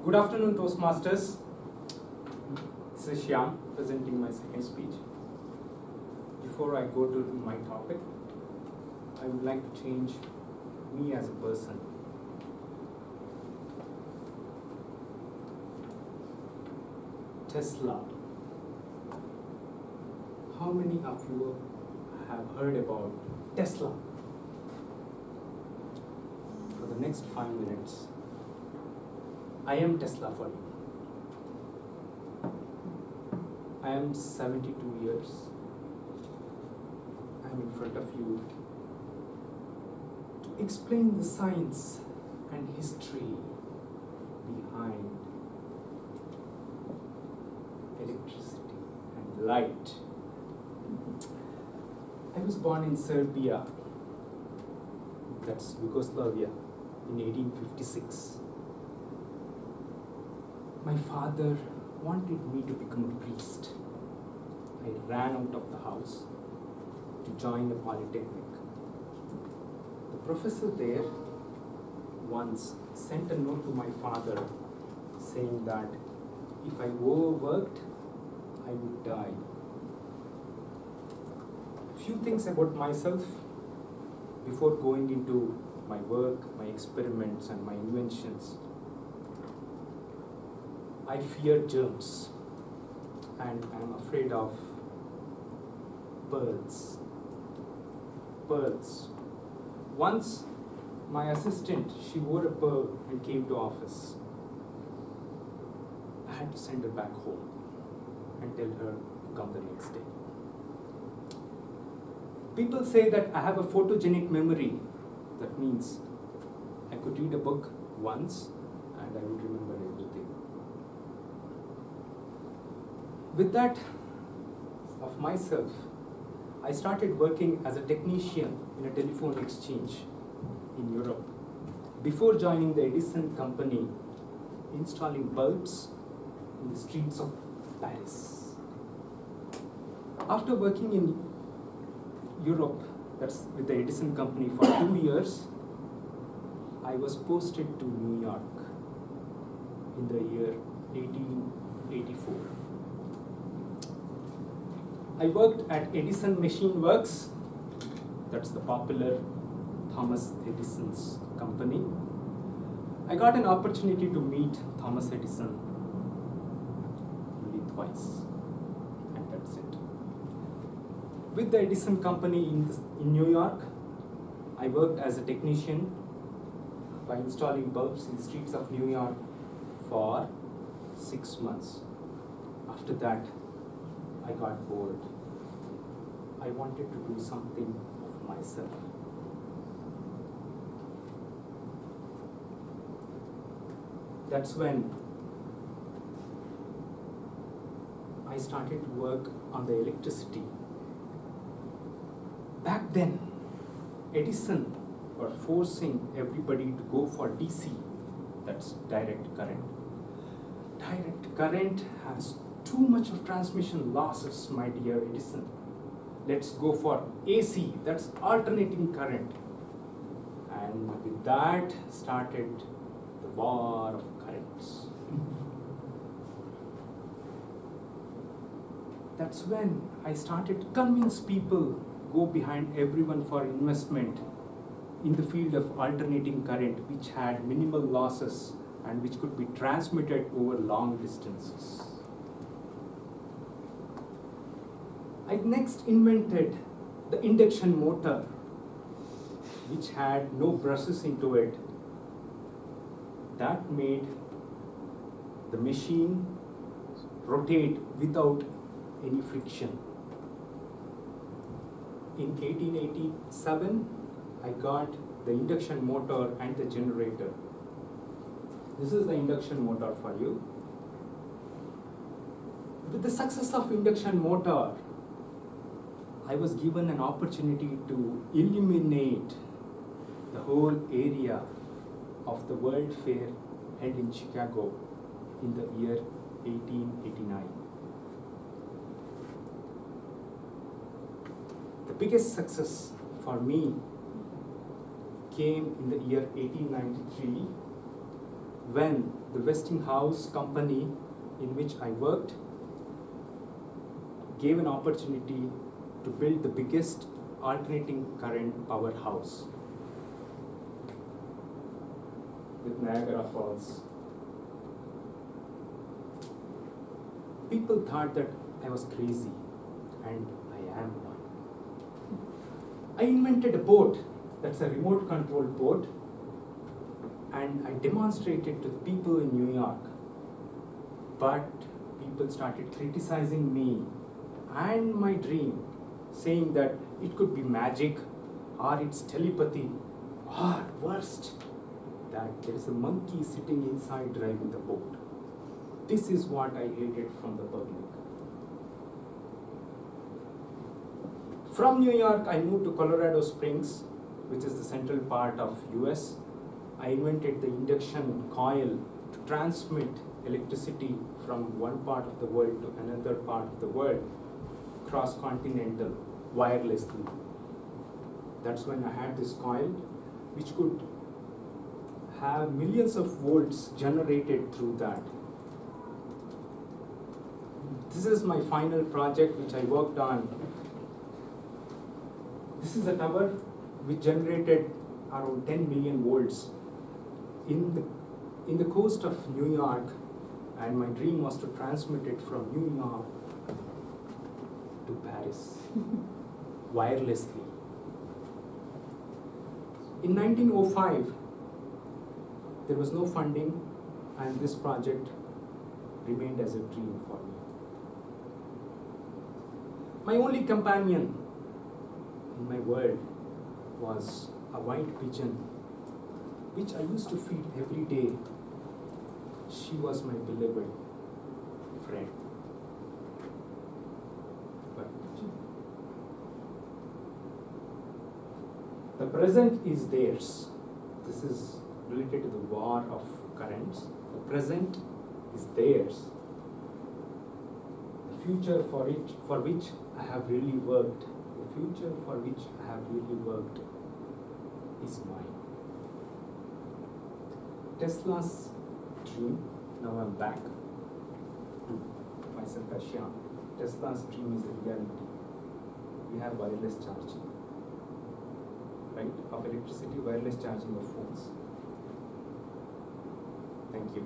Good afternoon, Toastmasters. This is Shyam presenting my second speech. Before I go to my topic, I would like to change me as a person. Tesla. How many of you have heard about Tesla? For the next 5 minutes, I am Tesla for you. I am 72 years. I am in front of you to explain the science and history behind electricity and light. I was born in Serbia, that's Yugoslavia, in 1856. My father wanted me to become a priest. I ran out of the house to join the polytechnic. The professor there once sent a note to my father saying that if I overworked, I would die. Few things about myself before going into my work, my experiments and my inventions. I fear germs and I am afraid of pearls. Once my assistant, she wore a pearl and came to office. I had to send her back home and tell her to come the next day. People say that I have a photogenic memory. That means I could read a book once and I would remember everything. With that of myself, I started working as a technician in a telephone exchange in Europe. Before joining the Edison company, installing bulbs in the streets of Paris. After working in Europe, that's with the Edison company for 2 years, I was posted to New York in the year 1884. I worked at Edison Machine Works, that's the popular Thomas Edison's company. I got an opportunity to meet Thomas Edison only twice, and that's it. With the Edison company in New York, I worked as a technician by installing bulbs in the streets of New York for 6 months. After that, I got bored. I wanted to do something of myself. That's when I started to work on the electricity. Back then, Edison were forcing everybody to go for DC, that's direct current. Direct current has too much of transmission losses, my dear Edison. Let's go for AC, that's alternating current. And with that started the war of currents. That's when I started to convince people go behind everyone for investment in the field of alternating current, which had minimal losses and which could be transmitted over long distances. I next invented the induction motor, which had no brushes into it. That made the machine rotate without any friction. In 1887, I got the induction motor and the generator. This is the induction motor for you. With the success of induction motor, I was given an opportunity to illuminate the whole area of the World Fair held in Chicago in the year 1889. The biggest success for me came in the year 1893 when the Westinghouse company in which I worked gave an opportunity to build the biggest alternating current powerhouse with Niagara Falls. People thought that I was crazy, and I am one. I invented a boat that's a remote controlled boat, and I demonstrated to the people in New York. But people started criticizing me and my dream, saying that it could be magic, or it's telepathy, or worst, that there is a monkey sitting inside driving the boat. This is what I hated from the public. From New York, I moved to Colorado Springs, which is the central part of US. I invented the induction coil to transmit electricity from one part of the world to another part of the world, cross-continental, wirelessly. That's when I had this coil, which could have millions of volts generated through that. This is my final project which I worked on. This is a tower which generated around 10 million volts in the coast of New York, and my dream was to transmit it from New York to Paris wirelessly. In 1905, there was no funding, and this project remained as a dream for me. My only companion in my world was a white pigeon, which I used to feed every day. She was my beloved friend. But the present is theirs. This is related to the war of currents. The present is theirs. The future for which I have really worked, is mine. Tesla's dream, now I'm back to myself as Shyam. Tesla's dream is a reality. We have wireless charging, right? Of electricity, wireless charging of phones. Thank you.